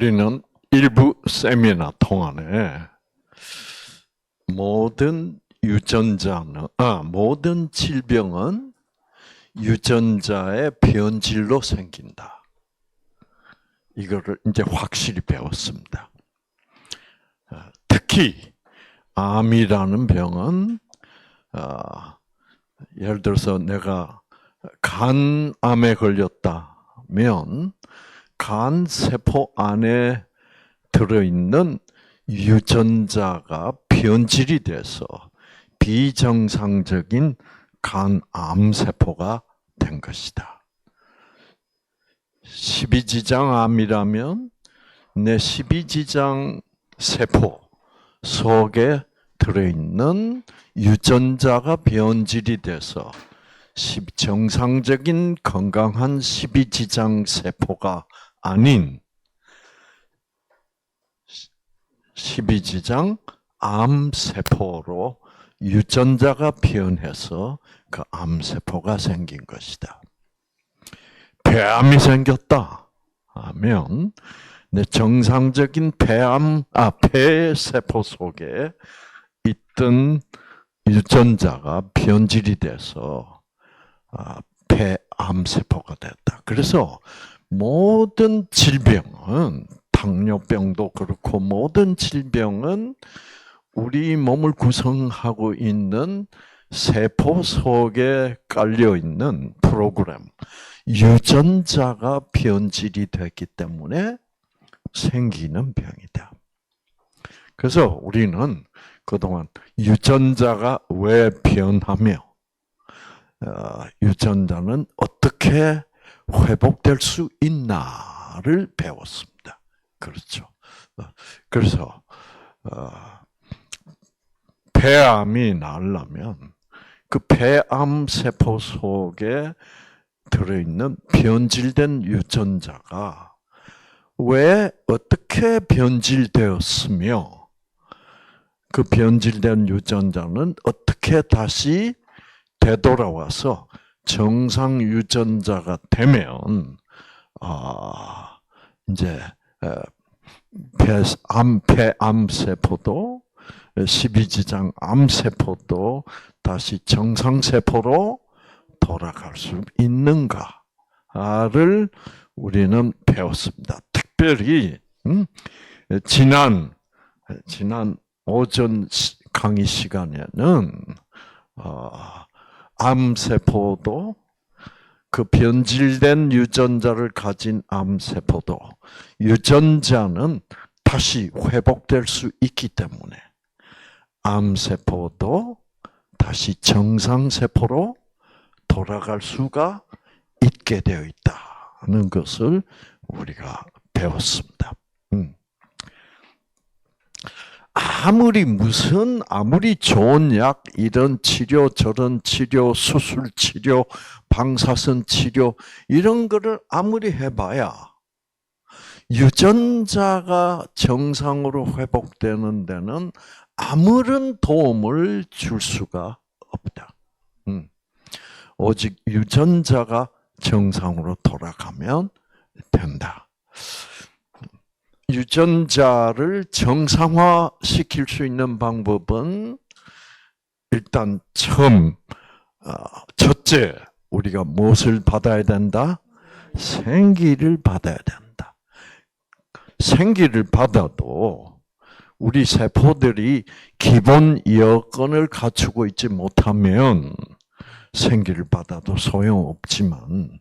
우리는 일부 세미나 동안에 모든 질병은 유전자의 변질로 생긴다. 이거를 이제 확실히 배웠습니다. 특히 암이라는 병은 예를 들어서 내가 간암에 걸렸다면 간 세포 안에 들어있는 유전자가 변질이 돼서 비정상적인 간암 세포가 된 것이다. 십이지장암이라면 내 십이지장 세포 속에 들어있는 유전자가 변질이 돼서 정상적인 건강한 십이지장 세포가 아닌 십이지장 암세포로 유전자가 변해서 그 암세포가 생긴 것이다. 폐암이 생겼다 하면 내 정상적인 폐세포 속에 있던 유전자가 변질이 돼서 폐암세포가 됐다. 그래서 모든 질병은 당뇨병도 그렇고 모든 질병은 우리 몸을 구성하고 있는 세포 속에 깔려 있는 프로그램, 유전자가 변질이 됐기 때문에 생기는 병이다. 그래서 우리는 그동안 유전자가 왜 변하며 유전자는 어떻게 회복될 수 있나를 배웠습니다. 그렇죠. 그래서 폐암이 나으려면 그 폐암 세포 속에 들어있는 변질된 유전자가 왜 어떻게 변질되었으며 그 변질된 유전자는 어떻게 다시 되돌아와서 정상 유전자가 되면 이제 폐암 세포도 십이지장 암세포도 다시 정상 세포로 돌아갈 수 있는가를 우리는 배웠습니다. 특별히 지난 오전 강의 시간에는 암세포도 그 변질된 유전자를 가진 암세포도 유전자는 다시 회복될 수 있기 때문에 암세포도 다시 정상세포로 돌아갈 수가 있게 되어 있다는 것을 우리가 배웠습니다. 아무리 좋은 약, 이런 치료, 저런 치료, 수술 치료, 방사선 치료, 이런 거를 아무리 해봐야 유전자가 정상으로 회복되는 데는 아무런 도움을 줄 수가 없다. 오직 유전자가 정상으로 돌아가면 된다. 유전자를 정상화시킬 수 있는 방법은 일단 첫째, 우리가 무엇을 받아야 된다? 생기를 받아야 된다. 생기를 받아도 우리 세포들이 기본 여건을 갖추고 있지 못하면 생기를 받아도 소용없지만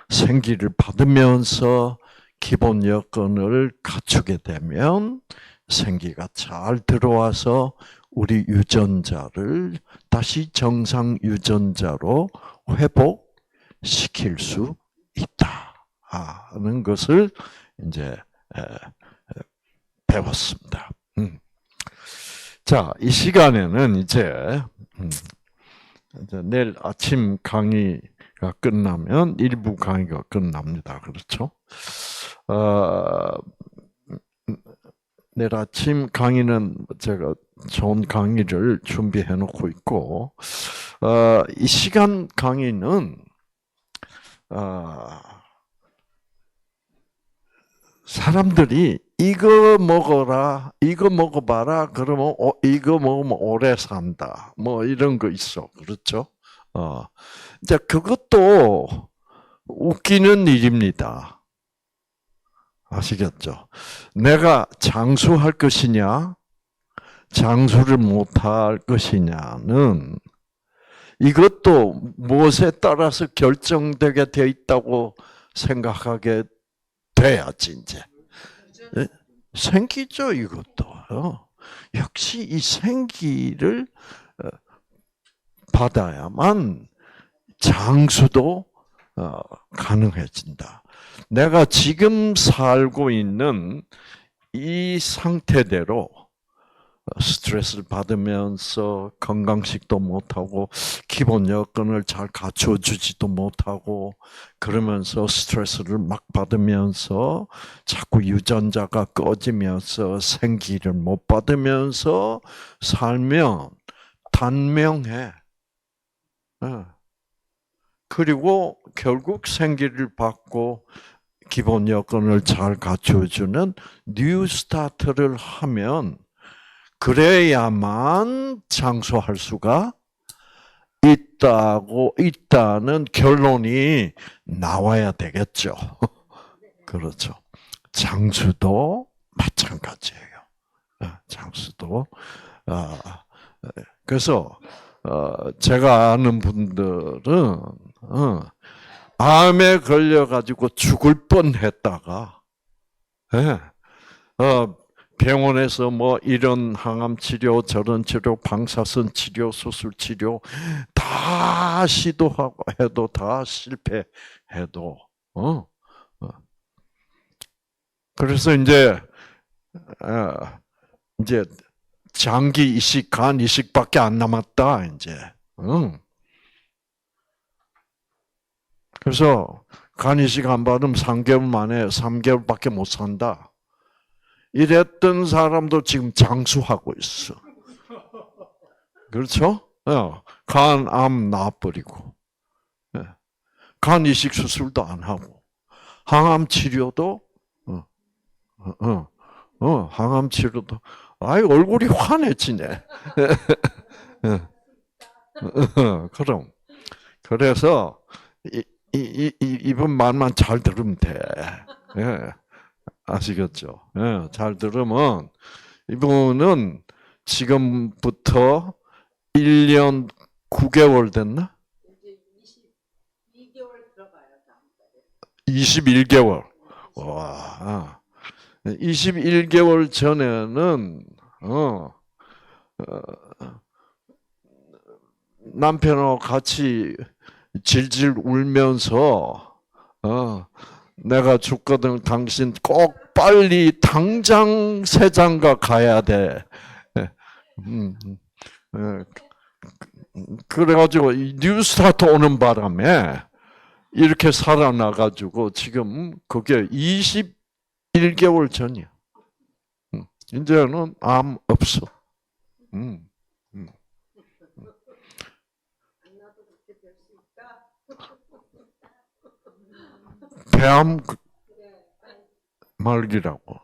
생기를 받으면서 기본 여건을 갖추게 되면 생기가 잘 들어와서 우리 유전자를 다시 정상 유전자로 회복시킬 수 있다는 것을 이제 배웠습니다. 자, 이 시간에는 이제 내일 아침 강의가 끝나면 일부 강의가 끝납니다. 그렇죠? 내일 아침 강의는 제가 좋은 강의를 준비해 놓고 있고, 이 시간 강의는 사람들이 이거 먹어라, 이거 먹어봐라, 그러면 이거 먹으면 오래 산다. 뭐 이런 거 있어. 그렇죠? 이제 그것도 웃기는 일입니다. 아시겠죠? 내가 장수할 것이냐, 장수를 못할 것이냐는 이것도 무엇에 따라서 결정되게 돼 있다고 생각하게 돼야지 이제. 생기죠, 이것도. 역시 이 생기를 받아야만 장수도 가능해진다. 내가 지금 살고 있는 이 상태대로 스트레스를 받으면서 건강식도 못하고 기본 여건을 잘 갖춰주지도 못하고 그러면서 스트레스를 막 받으면서 자꾸 유전자가 꺼지면서 생기를 못 받으면서 살면 단명해. 그리고 결국 생기를 받고 기본 여건을 잘 갖춰주는 뉴 스타트를 하면 그래야만 장수할 수가 있다는 결론이 나와야 되겠죠. 그렇죠. 장수도 마찬가지예요. 장수도. 그래서 제가 아는 분들은 암에 걸려가지고 죽을 뻔했다가 병원에서 뭐 이런 항암 치료, 저런 치료, 방사선 치료, 수술 치료 다 시도하고 해도 다 실패해도 그래서 이제 장기 이식, 간 이식밖에 안 남았다 이제. 그래서 간 이식 안 받으면 3개월 만에 3개월밖에 못 산다. 이랬던 사람도 지금 장수하고 있어. 그렇죠? 간암 나와버리고, 간 이식 수술도 안 하고, 항암 치료도, 항암 치료도, 얼굴이 환해지네. 그럼. 그래서, 이분 말만 잘 들으면 돼. 아시겠죠? 잘 들으면 이분은 지금부터 1년 9개월 됐나? 이제 22개월 들어가요, 다음 달에. 21개월. 와. 21개월 전에는 남편하고 같이 질질 울면서 내가 죽거든 당신 꼭 빨리 당장 세장가 가야 돼. 그래가지고 뉴스타트 오는 바람에 이렇게 살아나가지고 지금 그게 21개월 전이야. 이제는 암 없어. 폐암 말기라고.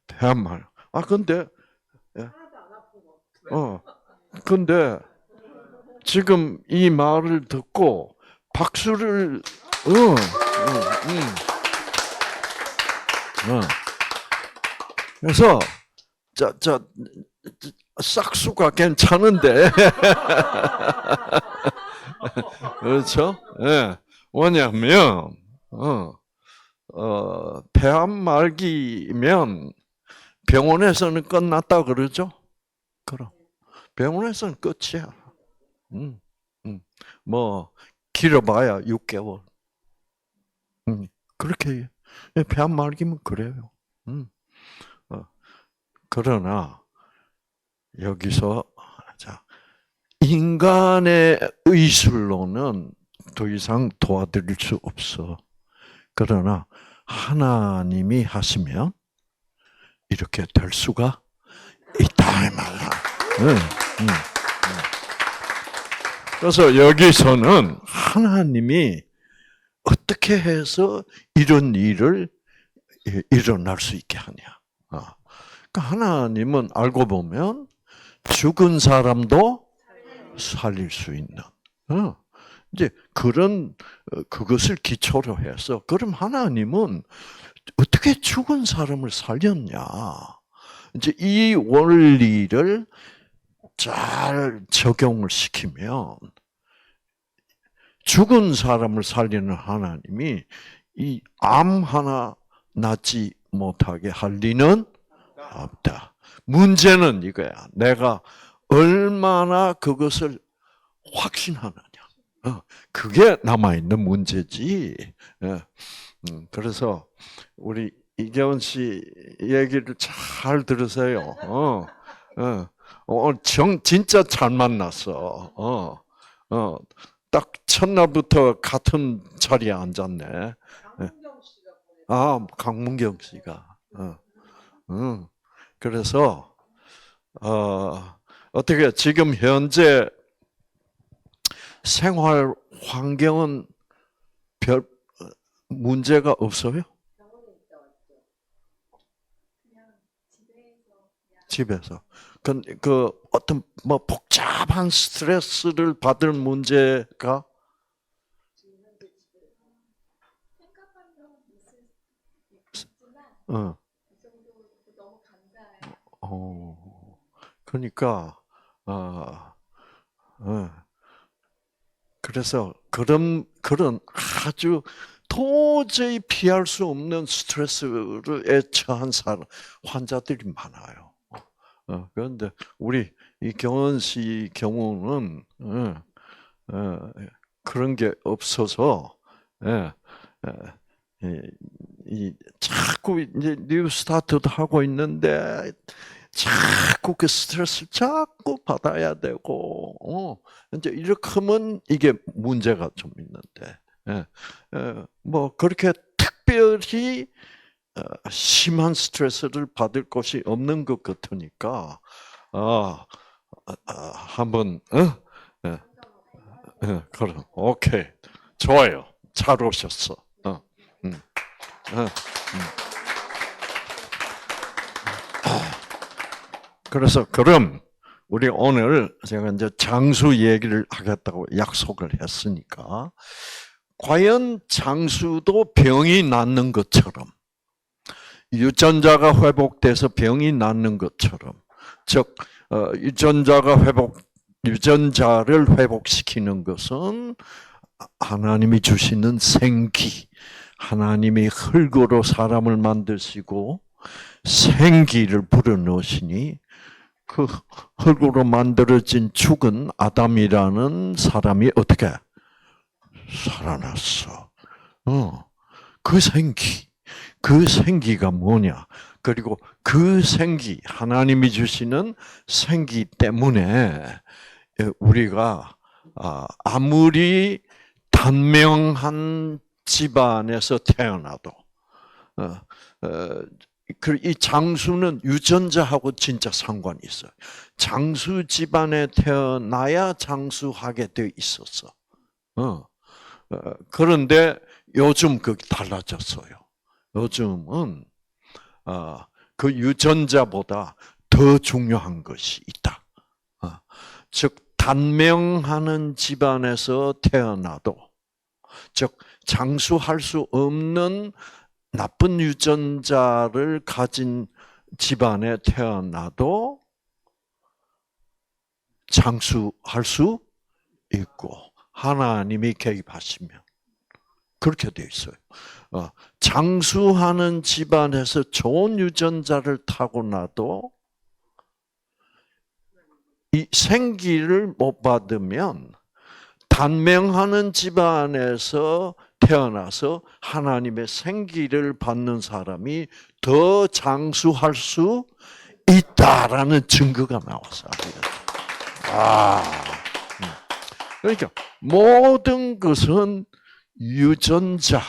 폐암 말. 근데 근데 지금 이 말을 듣고 박수를 그래서 싹수가 괜찮은데 그렇죠? 뭐냐면 폐암 말기면 병원에서는 끝났다 그러죠? 그럼 병원에서는 끝이야. 뭐 길어봐야 6개월. 그렇게 폐암 말기면 그래요. 그러나 여기서 자 인간의 의술로는 더 이상 도와드릴 수 없어. 그러나 하나님이 하시면 이렇게 될 수가 있다 이 말이야. 그래서 여기서는 하나님이 어떻게 해서 이런 일을 일어날 수 있게 하냐. 그러니까 하나님은 알고 보면 죽은 사람도 살릴 수 있는. 이제 그것을 기초로 해서 그럼 하나님은 어떻게 죽은 사람을 살렸냐? 이제 이 원리를 잘 적용을 시키면 죽은 사람을 살리는 하나님이 이 암 하나 낫지 못하게 할 리는 없다. 문제는 이거야. 내가 얼마나 그것을 확신하느냐. 그게 남아있는 문제지. 그래서 우리 이계원 씨 얘기를 잘 들으세요. 진짜 잘 만났어. 딱 첫날부터 같은 자리에 앉았네. 강문경 씨가 보내. 강문경 씨가. 그래서 어떻게 지금 현재 생활 환경은 별 문제가 없어요? 병원에 있다 왔죠. 그냥 집에서 집에서. 그 어떤 뭐 복잡한 스트레스를 받을 문제가 지금 현재 집에 생각한 건 있지만 이 정도 너무 감사해요. 그러니까 그래서 그런 아주 도저히 피할 수 없는 스트레스에 처한 환자들이 많아요. 그런데 우리 이경원 씨 경우는 그런 게 없어서 자꾸 이제 뉴 스타트도 하고 있는데 자꾸 그 스트레스를 자꾸 받아야 되고 이제 이렇게 하면 이게 문제가 좀 있는데 뭐 그렇게 특별히 심한 스트레스를 받을 것이 없는 것 같으니까 한번 그럼 오케이 좋아요 잘 오셨어. 그래서 그럼 우리 오늘 제가 이제 장수 얘기를 하겠다고 약속을 했으니까 과연 장수도 병이 낫는 것처럼 유전자가 회복돼서 병이 낫는 것처럼 즉 유전자를 회복시키는 것은 하나님이 주시는 생기, 하나님이 흙으로 사람을 만드시고 생기를 불어넣으시니 그 흙으로 만들어진 죽은 아담이라는 사람이 어떻게 살아났어. 그 생기가 뭐냐? 그리고 그 생기, 하나님이 주시는 생기 때문에 우리가 아무리 단명한 집안에서 태어나도 이 장수는 유전자하고 진짜 상관이 있어요. 장수 집안에 태어나야 장수하게 돼 있었어. 그런데 요즘 그게 달라졌어요. 요즘은 그 유전자보다 더 중요한 것이 있다. 즉 단명하는 집안에서 태어나도 즉 장수할 수 없는 나쁜 유전자를 가진 집안에 태어나도 장수할 수 있고 하나님이 개입하시면 그렇게 돼 있어요. 장수하는 집안에서 좋은 유전자를 타고나도 이 생기를 못 받으면 단명하는 집안에서 태어나서 하나님의 생기를 받는 사람이 더 장수할 수 있다라는 증거가 나왔어요. 그러니까 모든 것은 유전자에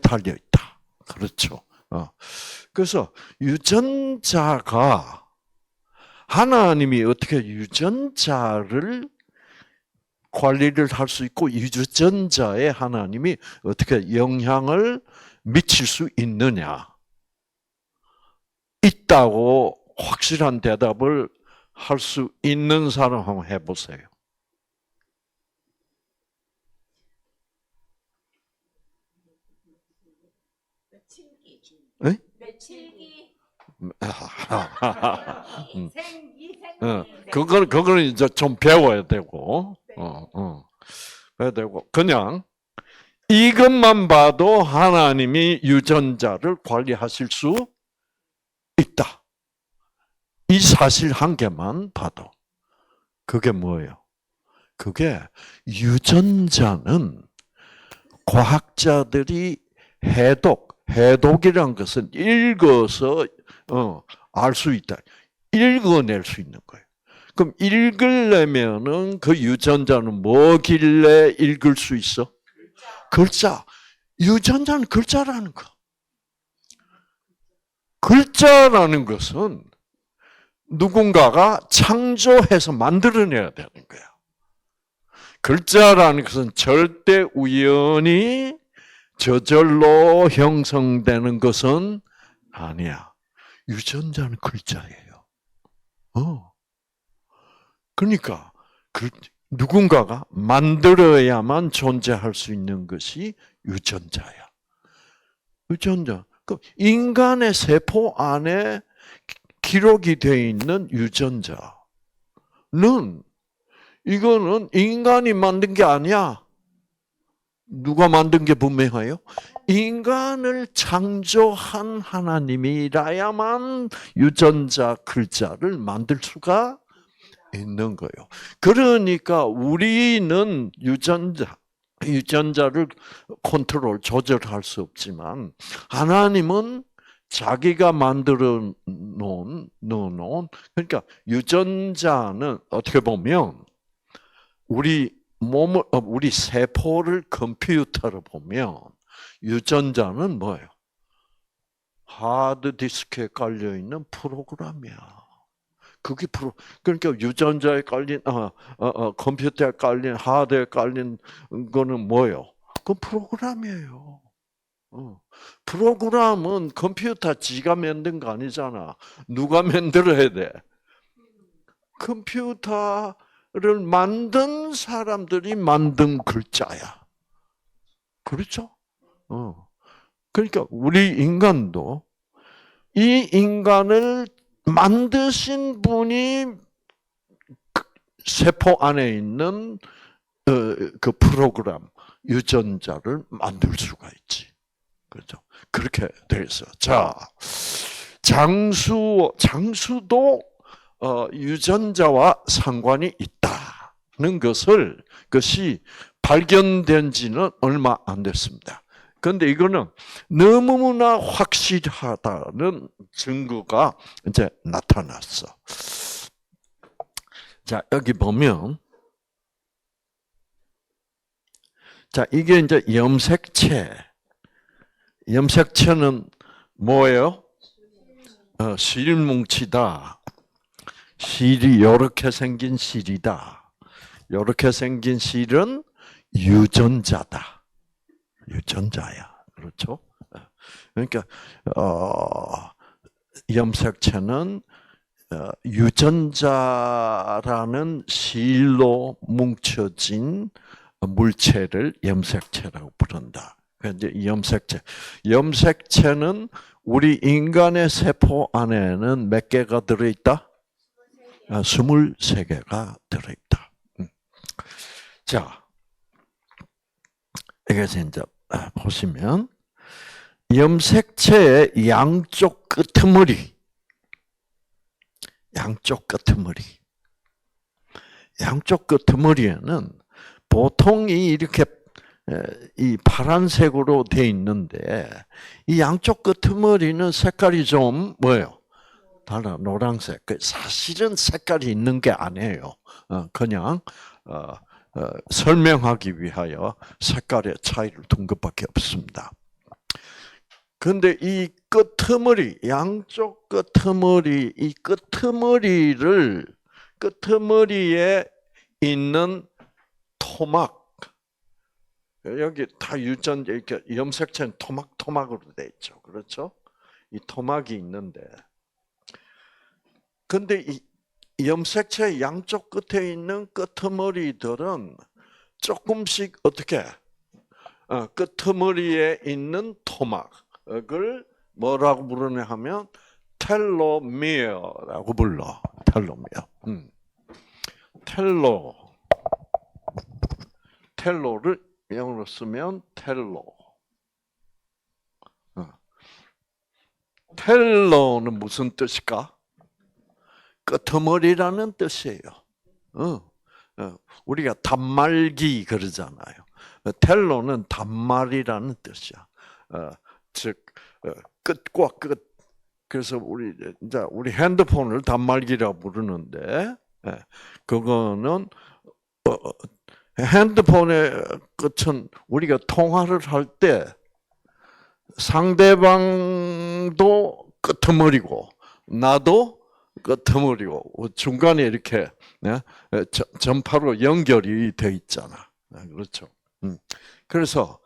달려 있다. 그렇죠. 그래서 유전자가 하나님이 어떻게 유전자를 관리를 할 수 있고 유전자에 하나님이 어떻게 영향을 미칠 수 있느냐? 있다고 확실한 대답을 할 수 있는 사람 한번 해보세요. 며칠기. 에? 며칠기. 생기. 그거는 이제 좀 배워야 되고, 배워야 되고, 그냥 이것만 봐도 하나님이 유전자를 관리하실 수 있다. 이 사실 한 개만 봐도. 그게 뭐예요? 그게 유전자는 과학자들이 해독이란 것은 읽어서 알 수 있다. 읽어낼 수 있는 거예요. 그럼 읽으려면은 그 유전자는 뭐길래 읽을 수 있어? 글자. 유전자는 글자라는 거. 글자라는 것은 누군가가 창조해서 만들어내야 되는 거야. 글자라는 것은 절대 우연히 저절로 형성되는 것은 아니야. 유전자는 글자예요. 그러니까 누군가가 만들어야만 존재할 수 있는 것이 유전자야. 유전자. 인간의 세포 안에 기록이 되어 있는 유전자는 이거는 인간이 만든 게 아니야. 누가 만든 게 분명해요? 인간을 창조한 하나님이라야만 유전자 글자를 만들 수가 있는 거예요. 그러니까 우리는 유전자를 조절할 수 없지만 하나님은 자기가 만들어 넣어놓은 그러니까 유전자는 어떻게 보면 우리 세포를 컴퓨터로 보면 유전자는 뭐예요? 하드디스크에 깔려 있는 프로그램이야. 그러니까 유전자에 깔린 컴퓨터에 깔린 하드에 깔린 거는 뭐예요? 그건 프로그램이에요. 프로그램은 컴퓨터 지가 만든 거 아니잖아. 누가 만들어야 돼? 컴퓨터를 만든 사람들이 만든 글자야. 그렇죠? 그러니까 우리 인간도 이 인간을 만드신 분이 세포 안에 있는 그 프로그램, 유전자를 만들 수가 있지. 그렇죠? 그렇게 돼 있어. 자, 장수도 유전자와 상관이 있다는 것이 발견된 지는 얼마 안 됐습니다. 그런데 이거는 너무나 확실하다는 증거가 이제 나타났어. 자, 여기 보면, 자, 이게 이제 염색체는 뭐예요? 실뭉치다. 실이 이렇게 생긴 실이다. 이렇게 생긴 실은 유전자다. 유전자야. 그렇죠? 그러니까 염색체는 유전자라는 실로 뭉쳐진 물체를 염색체라고 부른다. 이제 염색체는 우리 인간의 세포 안에는 몇 개가 들어있다? 23개가 들어있다. 자, 여기서 이제 보시면 염색체의 양쪽 끄트머리에는 보통 이렇게 이 파란색으로 돼 있는데 이 양쪽 끄트머리는 색깔이 좀 뭐예요? 달라, 노란색. 사실은 색깔이 있는 게 아니에요. 그냥 설명하기 위하여 색깔의 차이를 둔 것밖에 없습니다. 그런데 이 양쪽 이 끄트머리에 있는 토막. 여기 다 유전, 이렇게 염색체는 토막으로 돼 있죠. 그렇죠? 이 토막이 있는데, 근데 이 염색체 양쪽 끝에 있는 끄트머리들은 조금씩 어떻게, 끄트머리에 있는 토막을 뭐라고 부르냐 하면 텔로미어라고 불러. 텔로미어. 텔로를 영어로 쓰면 텔로. 텔로는 무슨 뜻일까? 끄트머리라는 뜻이에요. 우리가 단말기 그러잖아요. 텔로는 단말이라는 뜻이야. 즉 끝과 끝. 그래서 우리 핸드폰을 단말기라고 부르는데, 그거는 핸드폰의 끝은 우리가 통화를 할 때 상대방도 끄트머리고 나도 끄트머리고 중간에 이렇게 전파로 연결이 돼 있잖아. 그렇죠. 그래서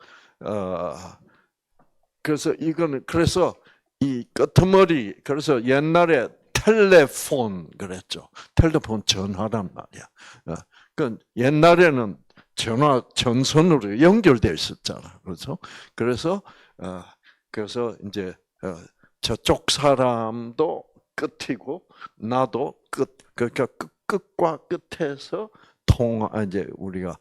이 끄트머리, 그래서 옛날에 텔레폰 그랬죠. 텔레폰 전화란 말이야. 그 옛날에는 전선으로 연결돼 있었잖아. 그렇죠? 그래서 이제 저쪽 사람도 끝이고 나도 끝, 그러니까 끝과 끝에서 이제 우리가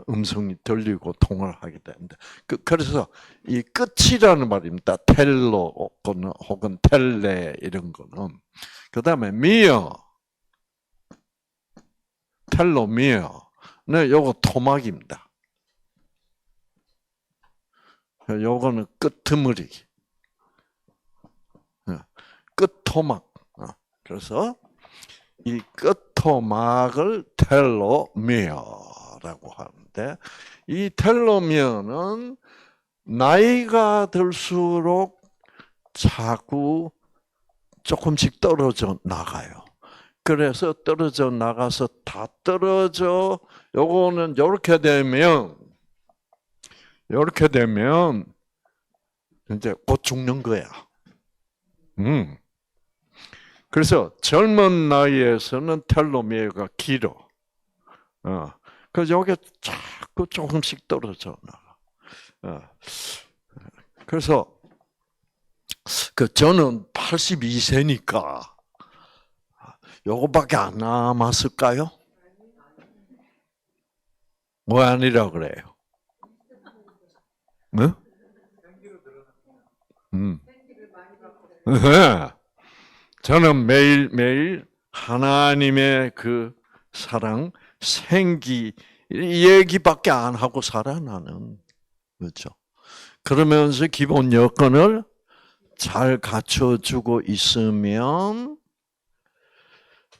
음성이 들리고 통화를 하게 되는데, 그래서 이 끝이라는 말입니다. 텔로 혹은 텔레 이런 거는. 그 다음에 미어, 텔로미어는 요거 토막입니다. 요거는 끄트머리, 끝토막. 그래서 이 끝토막을 텔로미어라고 하는데, 이 텔로미어는 나이가 들수록 자꾸 조금씩 떨어져 나가요. 그래서 떨어져 나가서 다 떨어져, 요거는 요렇게 되면 이제 곧 죽는 거야. 그래서 젊은 나이에서는 텔로미어가 길어. 그래서 여기 자꾸 조금씩 떨어져 나가. 그래서 저는 82세니까 요거밖에 안 남았을까요? 뭐 아니라 그래요? 네? 저는 매일매일 하나님의 그 사랑, 생기 얘기밖에 안 하고 살아 나는. 그렇죠? 그러면서 기본 여건을 잘 갖춰주고 있으면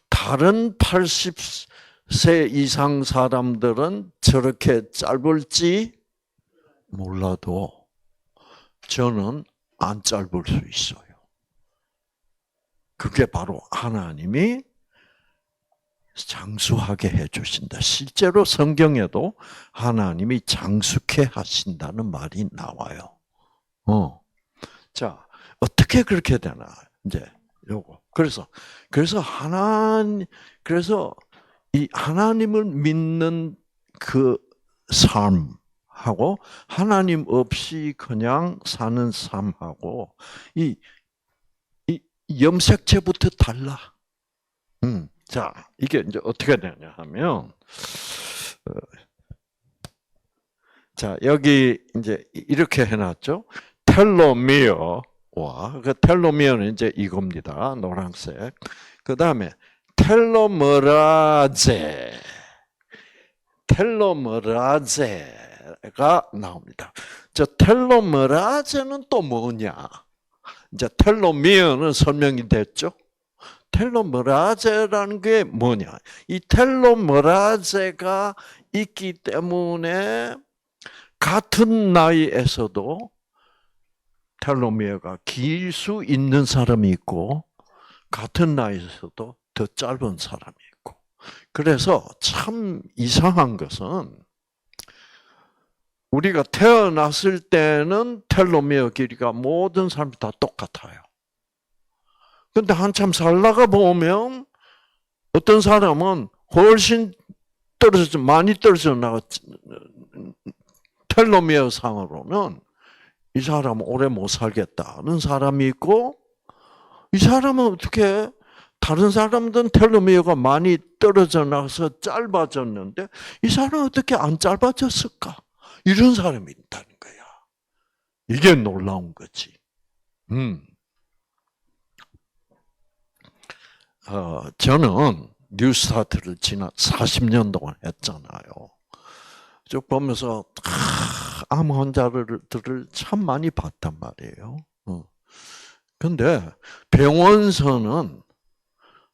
다른 80세 이상 사람들은 저렇게 짧을지 몰라도 저는 안 짧을 수 있어요. 그게 바로 하나님이 장수하게 해주신다. 실제로 성경에도 하나님이 장수케 하신다는 말이 나와요. 자, 어떻게 그렇게 되나? 이제 요거. 그래서 이 하나님을 믿는 그 삶하고 하나님 없이 그냥 사는 삶하고 이 염색체부터 달라. 자, 이게 이제 어떻게 되냐 하면, 자, 여기 이제 이렇게 해놨죠. 텔로미어와, 그 텔로미어는 이제 이겁니다. 노란색. 그 다음에 텔로메라제가 나옵니다. 저 텔로메라제는 또 뭐냐? 이제 텔로미어는 설명이 됐죠. 텔로메라제라는 게 뭐냐? 이 텔로메라제가 있기 때문에 같은 나이에서도 텔로미어가 길 수 있는 사람이 있고 같은 나이에서도 더 짧은 사람이 있고. 그래서 참 이상한 것은 우리가 태어났을 때는 텔로미어 길이가 모든 사람이 다 똑같아요. 근데 한참 살다가 보면 어떤 사람은 훨씬 많이 떨어져 나갔, 텔로미어 상으로는 이 사람은 오래 못 살겠다는 사람이 있고, 이 사람은 어떻게 다른 사람들은 텔로미어가 많이 떨어져 나가서 짧아졌는데 이 사람은 어떻게 안 짧아졌을까? 이런 사람이 있다는 거야. 이게 놀라운 거지. 저는 뉴스타트를 지난 40년 동안 했잖아요. 쭉 보면서 암 환자들을 참 많이 봤단 말이에요. 근데 병원서는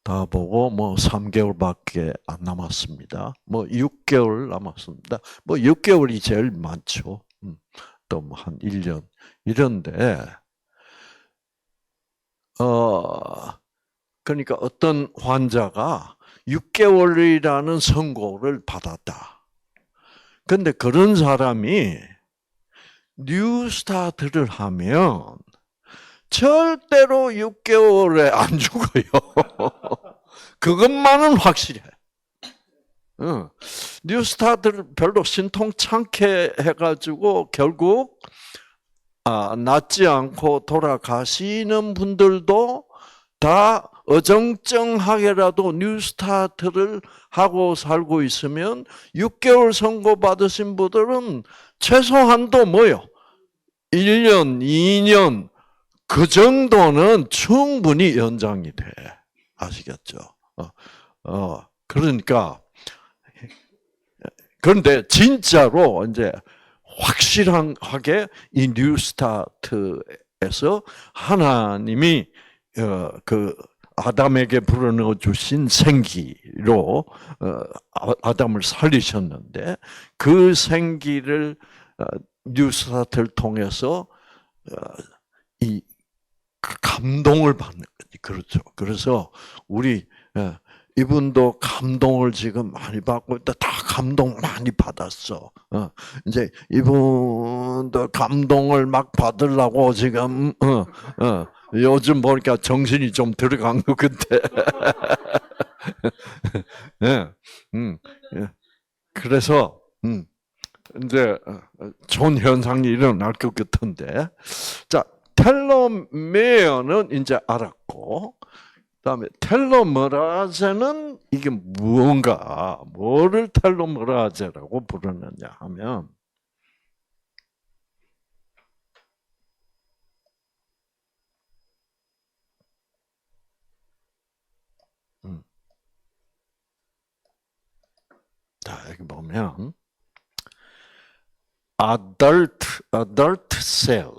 다 보고 3개월밖에 안 남았습니다. 6개월 남았습니다. 6개월이 제일 많죠. 또 한 1년 이런데 그러니까 어떤 환자가 6개월이라는 선고를 받았다. 근데 그런 사람이 뉴스타트를 하면 절대로 6개월에 안 죽어요. 그것만은 확실해. 뉴스타트를 별로 신통찮게 해가지고 결국 낫지 않고 돌아가시는 분들도 다 어정쩡하게라도 뉴스타트를 하고 살고 있으면 6개월 선고 받으신 분들은 최소한도 1년, 2년 그 정도는 충분히 연장이 돼. 아시겠죠? 그러니까 그런데 진짜로 이제 확실하게 이 뉴스타트에서 하나님이 그 아담에게 불어넣어 주신 생기로 아담을 살리셨는데 그 생기를 뉴스타트를 통해서 이 감동을 받는 거지. 그렇죠. 그래서 우리 이분도 감동을 지금 많이 받고 있다. 다 감동 많이 받았어. 이제 이분도 감동을 막 받으려고 지금 요즘 보니까 정신이 좀 들어간 것 같아. 그래서 이제 좋은 현상이 일어날 것 같은데, 자 텔로메어는 이제 알았고, 그다음에 텔로머라제는 이게 무언가, 뭐를 텔로머라제라고 부르느냐 하면, 자 여기 보면 adult cell,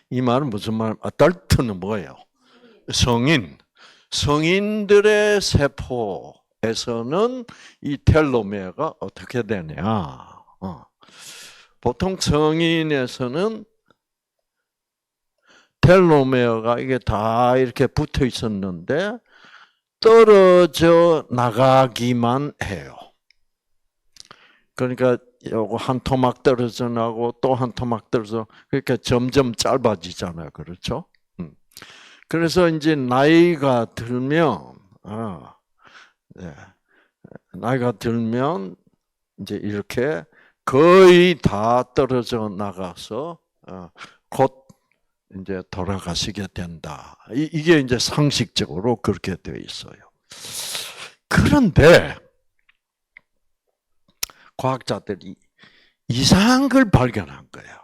이 말은 무슨 말? adult는 뭐예요? 성인들의 세포에서는 이 텔로메어가 어떻게 되냐? 보통 성인에서는 텔로메어가 이게 다 이렇게 붙어 있었는데 떨어져 나가기만 해요. 그러니까 요거 한 토막 떨어져 나고 또 한 토막 떨어져, 그러니까 점점 짧아지잖아요. 그렇죠? 그래서 이제 나이가 들면, 나이가 들면 이제 이렇게 거의 다 떨어져 나가서 곧 이제 돌아가시게 된다. 이게 이제 상식적으로 그렇게 되어 있어요. 그런데 과학자들이 이상한 걸 발견한 거예요.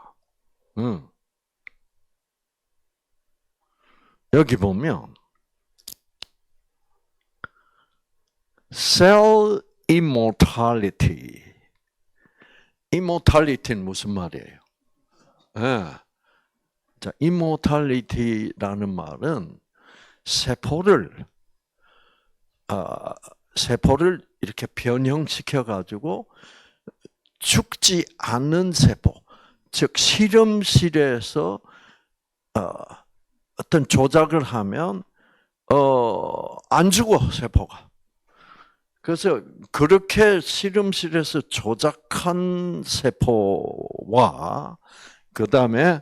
여기 보면 cell immortality. immortality는 무슨 말이에요? 자, immortality라는 말은 세포를 이렇게 변형시켜 가지고 죽지 않는 세포, 즉 실험실에서 어떤 조작을 하면 안 죽어 세포가. 그래서 그렇게 실험실에서 조작한 세포와 그 다음에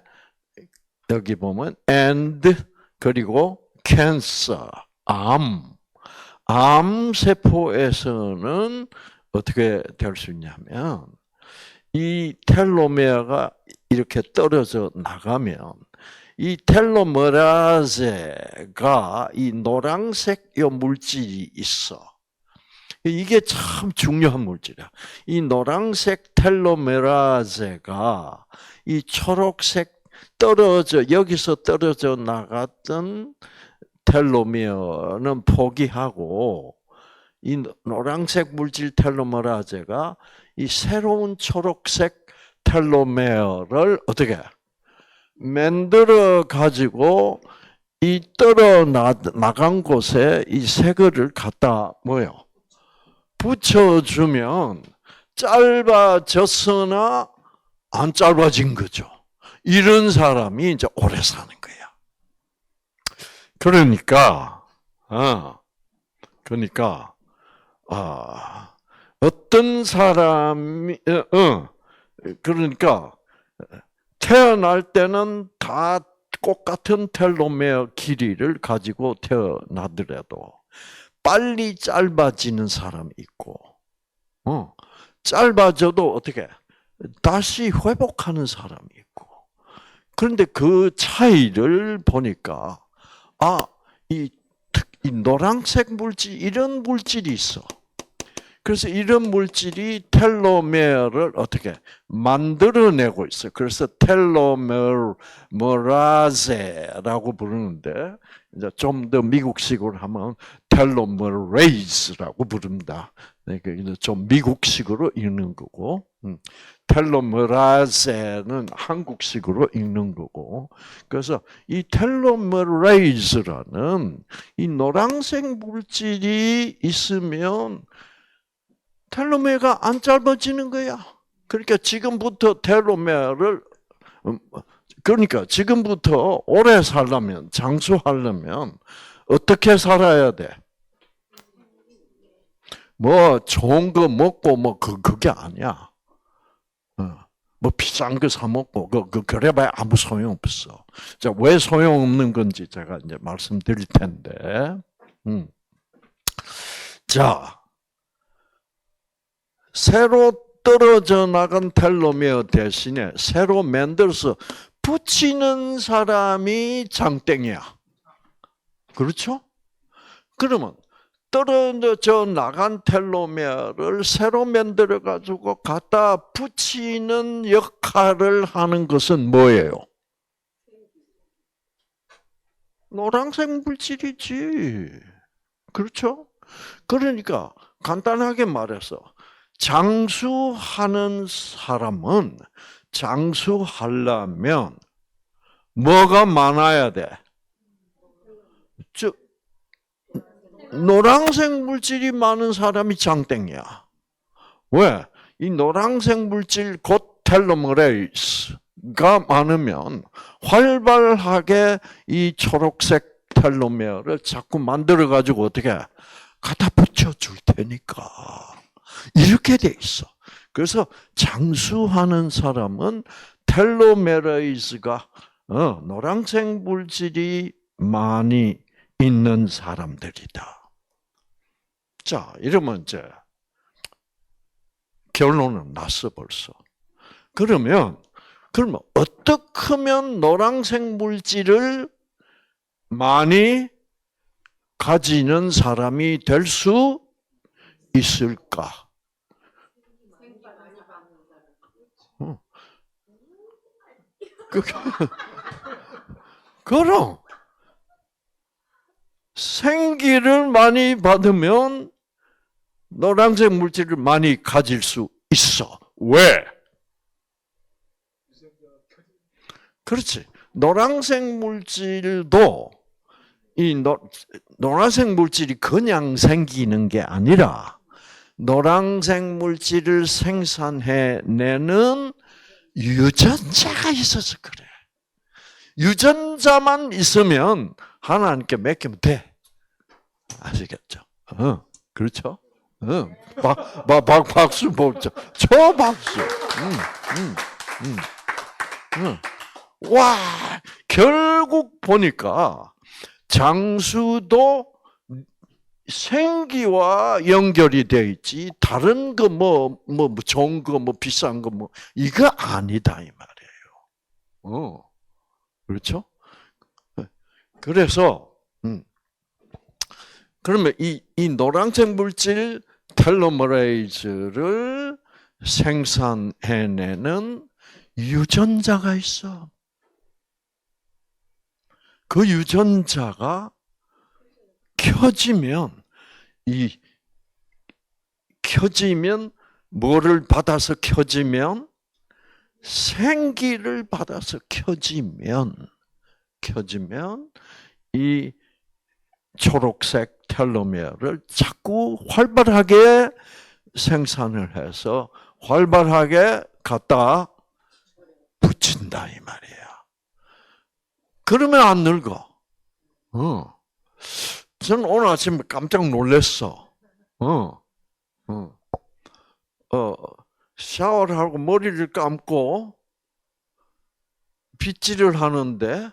여기 보면 and 그리고 cancer, 암 세포에서는 어떻게 될 수 있냐면 이 텔로메어가 이렇게 떨어져 나가면 이 텔로메라제가 이 노란색 요 물질이 있어. 이게 참 중요한 물질이야. 이 노란색 텔로메라제가 이 초록색 여기서 떨어져 나갔던 텔로메어는 포기하고 이 노란색 물질 텔로메라제가 이 새로운 초록색 텔로메어를 어떻게 만들어 가지고 이 나간 곳에 이 새거를 갖다 붙여주면 짧아졌으나 안 짧아진 거죠. 이런 사람이 이제 오래 사는 거야. 그러니까 어떤 사람이 그러니까 태어날 때는 다 똑같은 텔로메어 길이를 가지고 태어나더라도 빨리 짧아지는 사람이 있고, 짧아져도 어떻게 다시 회복하는 사람이 있고. 그런데 그 차이를 보니까 이 노란색 물질 이런 물질이 있어. 그래서 이런 물질이 텔로메어를 어떻게 만들어내고 있어요. 그래서 텔로메라제라고 부르는데 이제 좀 더 미국식으로 하면 텔로메레이즈라고 부릅니다. 그러니까 좀 미국식으로 읽는 거고, 텔로메라제는 한국식으로 읽는 거고. 그래서 이 텔로메레이즈라는 이 노란색 물질이 있으면 텔로메어가 안 짧아지는 거야. 그러니까 지금부터 지금부터 오래 살려면, 장수하려면 어떻게 살아야 돼? 뭐 좋은 거 먹고 그게 아니야. 뭐 비싼 거 사 먹고 그래봐야 아무 소용 없어. 자, 왜 소용 없는 건지 제가 이제 말씀드릴 텐데. 자. 새로 떨어져 나간 텔로메어 대신에 새로 만들어서 붙이는 사람이 장땡이야. 그렇죠? 그러면 떨어져 나간 텔로메어를 새로 만들어 가지고 갖다 붙이는 역할을 하는 것은 뭐예요? 노란색 물질이지. 그렇죠? 그러니까 간단하게 말해서 장수하는 사람은 장수하려면 뭐가 많아야 돼? 노란색 물질이 많은 사람이 장땡이야. 왜? 이 노란색 물질 곧 텔로메레이스가 많으면 활발하게 이 초록색 텔로메어를 자꾸 만들어 가지고 어떻게 갖다 붙여줄 테니까. 이렇게 돼 있어. 그래서 장수하는 사람은 텔로메레이즈가 노란색 물질이 많이 있는 사람들이다. 자, 이러면 이제 결론은 났어 벌써. 그러면 어떻게 하면 노란색 물질을 많이 가지는 사람이 될 수 있을까? 그럼 생기를 많이 받으면 노란색 물질을 많이 가질 수 있어. 왜? 그렇지. 노란색 물질도 이 노란색 물질이 그냥 생기는 게 아니라 노란색 물질을 생산해내는 유전자가 있어서 그래. 유전자만 있으면 하나님께 맡기면 돼. 아시겠죠? 그렇죠? 박수 보자. 저 박수. 와, 결국 보니까 장수도 생기와 연결이 돼 있지. 다른 거 좋은 거 비싼 거 이거 아니다 이 말이에요. 그렇죠? 그래서 그러면 이 노란색 물질 텔로메레이즈를 생산해내는 유전자가 있어. 그 유전자가 켜지면 뭐를 받아서 켜지면 생기를 받아서 켜지면 이 초록색 텔로메어를 자꾸 활발하게 생산을 해서 활발하게 갖다 붙인다 이 말이야. 그러면 안 늙어. 저는 오늘 아침에 깜짝 놀랐어. 샤워를 하고 머리를 감고 빗질을 하는데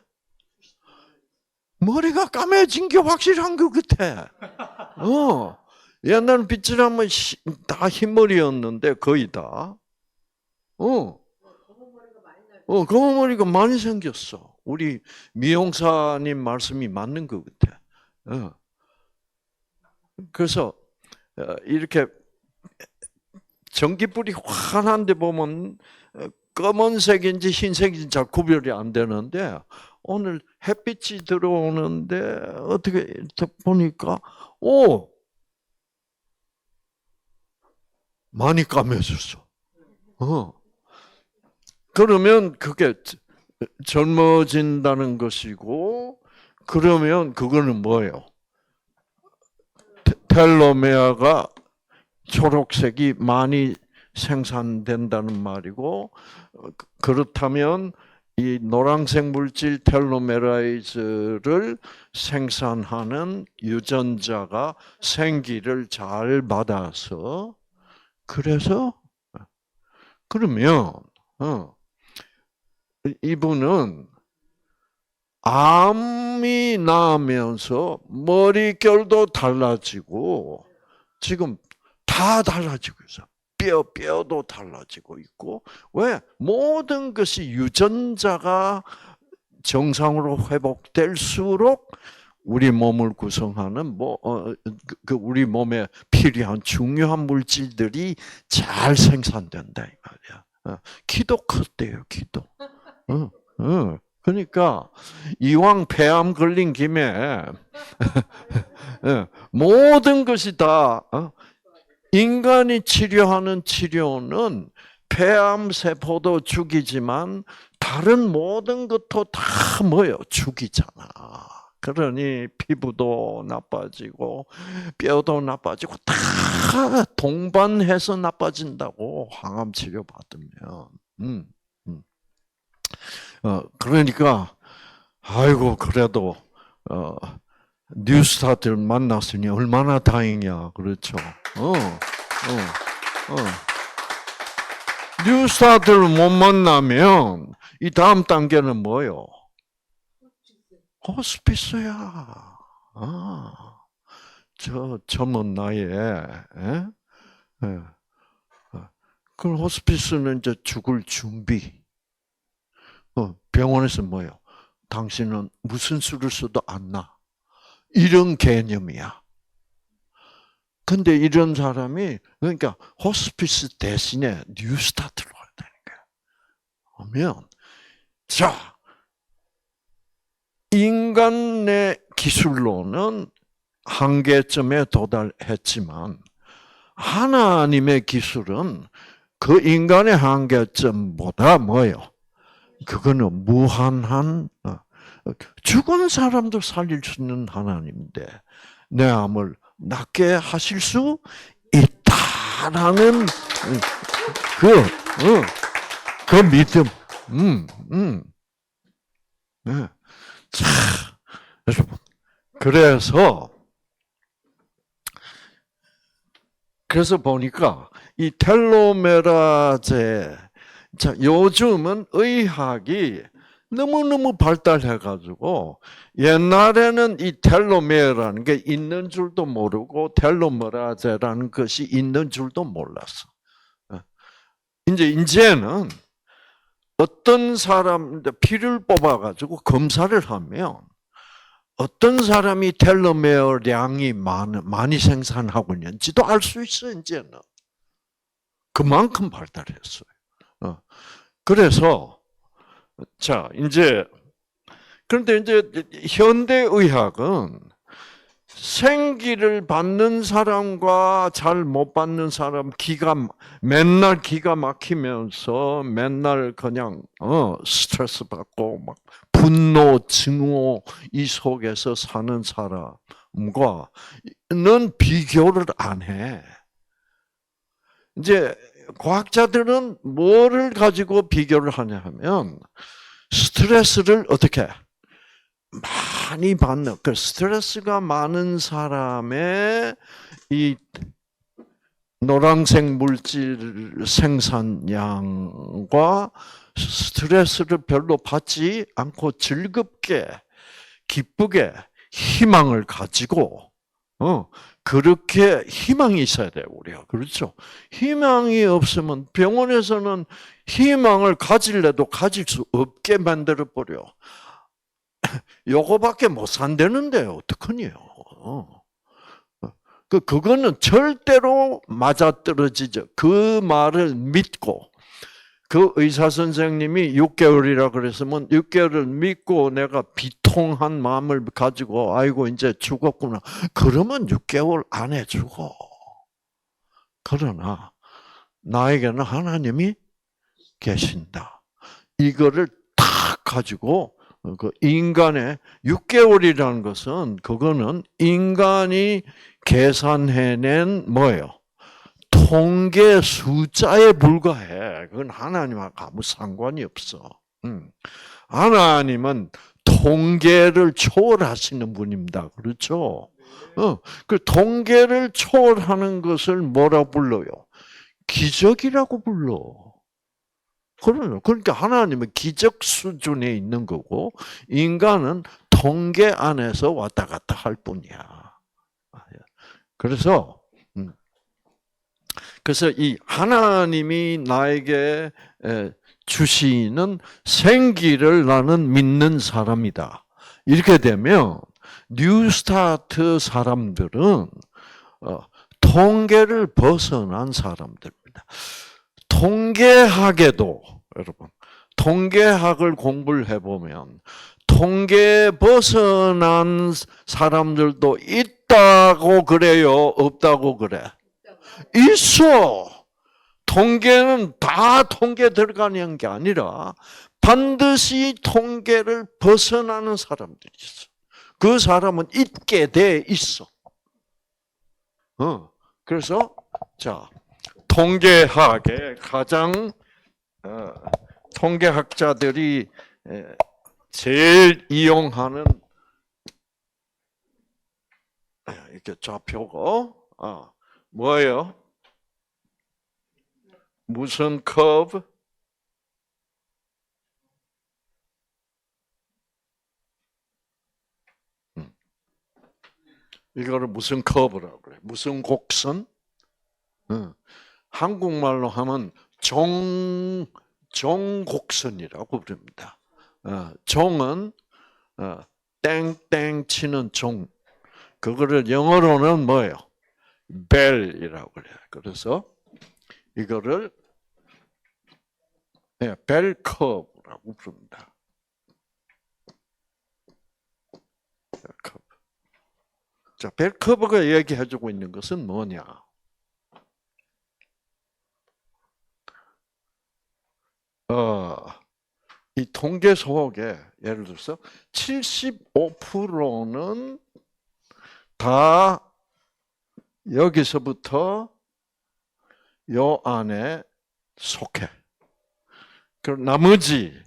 머리가 까매진 게 확실한 것 같아. 옛날에 빗질하면 다 흰머리였는데 거의 다. 검은 머리가 많이 생겼어. 우리 미용사님 말씀이 맞는 것 같아. 그래서 이렇게 전기불이 환한데 보면 검은색인지 흰색인지 잘 구별이 안 되는데 오늘 햇빛이 들어오는데 어떻게 보니까 많이 까매졌어. 그러면 그게 젊어진다는 것이고 그러면 그거는 뭐예요? 텔로메아가 초록색이 많이 생산된다는 말이고 그렇다면 이 노란색 물질 텔로메라이즈를 생산하는 유전자가 생기를 잘 받아서 그러면 이분은 암이 나면서 머릿결도 달라지고 지금 다 달라지고 있어. 뼈도 달라지고 있고 왜? 모든 것이 유전자가 정상으로 회복될수록 우리 몸을 구성하는 우리 몸에 필요한 중요한 물질들이 잘 생산된다 이 말이야. 키도 컸대요, 키도. 그러니까 이왕 폐암 걸린 김에 모든 것이 다 인간이 치료하는 치료는 폐암 세포도 죽이지만 다른 모든 것도 다 죽이잖아. 그러니 피부도 나빠지고 뼈도 나빠지고 다 동반해서 나빠진다고 항암 치료 받으면. 그러니까 아이고 그래도 뉴스타트를 만났으니 얼마나 다행이야. 그렇죠. 뉴스타트를 못 만나면 이 다음 단계는 뭐요? 호스피스야. 저 젊은 나이에. 그 호스피스는 이제 죽을 준비. 병원에서 뭐요? 당신은 무슨 수를 써도 안 나. 이런 개념이야. 근데 이런 사람이 그러니까 호스피스 대신에 뉴스타트로 가야 되는 거야. 그러면 자 인간의 기술로는 한계점에 도달했지만 하나님의 기술은 그 인간의 한계점보다 그거는 무한한 죽은 사람도 살릴 수 있는 하나님인데 내 암을 낫게 하실 수 있다라는 그 믿음. 네. 그래서 그래서 보니까 이 텔로메라제, 자, 요즘은 의학이 너무너무 발달해가지고, 옛날에는 이 텔로메라는 게 있는 줄도 모르고, 텔로메라제라는 것이 있는 줄도 몰랐어. 이제는 어떤 사람, 피를 뽑아가지고 검사를 하면, 어떤 사람이 텔로메어량이 많이 생산하고 있는지도 알 수 있어, 이제는. 그만큼 발달했어요. 그래서, 자, 그런데 이제 현대의학은 생기를 받는 사람과 잘 못 받는 사람 맨날 기가 막히면서 맨날 그냥 스트레스 받고 막 분노, 증오 이 속에서 사는 사람과는 비교를 안 해. 이제 과학자들은 뭐를 가지고 비교를 하냐 하면 스트레스를 어떻게 많이 받는 그 스트레스가 많은 사람의 이 노란색 물질 생산량과 스트레스를 별로 받지 않고 즐겁게 기쁘게 희망을 가지고 그렇게 희망이 있어야 돼요, 우리가. 그렇죠? 희망이 없으면 병원에서는 희망을 가질래도 가질 수 없게 만들어 버려. 요거밖에 못 산다는데 어떡하니요? 그거는 절대로 맞아떨어지죠. 그 말을 믿고 그 의사 선생님이 6개월이라 그랬으면 6개월을 믿고 내가 비통한 마음을 가지고 아이고 이제 죽었구나. 그러면 6개월 안에 죽어. 그러나 나에게는 하나님이 계신다. 이거를 딱 가지고 그 인간의 6개월이라는 것은 그거는 인간이 계산해낸 뭐예요? 통계 숫자에 불과해. 그건 하나님하고 아무 상관이 없어. 하나님은 통계를 초월하시는 분입니다. 그렇죠? 그 통계를 초월하는 것을 뭐라 불러요? 기적이라고 불러. 그러니까 하나님은 기적 수준에 있는 거고 인간은 통계 안에서 왔다 갔다 할 뿐이야. 그래서 이 하나님이 나에게 주시는 생기를 나는 믿는 사람이다. 이렇게 되면 뉴스타트 사람들은 통계를 벗어난 사람들입니다. 통계학에도 여러분 통계학을 공부를 해보면 통계에 벗어난 사람들도 있다고 그래요? 없다고 그래? 있어. 통계는 다 통계 들어가는 게 아니라 반드시 통계를 벗어나는 사람들이 있어. 그 사람은 있게 돼 있어. 그래서 자 통계학의 가장 통계학자들이 제일 이용하는 이렇게 좌표가 뭐예요? 무슨 커브? 이거를 무슨 커브라고 그래? 무슨 곡선? 한국말로 하면 종곡선이라고 부릅니다. 종은 땡땡 치는 종. 그거를 영어로는 뭐예요? 벨이라고 그래요. 그래서 이거를 벨 커브라고 부릅니다. 벨 커브. 자, 벨 커브가 얘기해주고 있는 것은 뭐냐? 이 통계 속에 예를 들어서 75%는 다 여기서부터 요 안에 속해. 그럼 나머지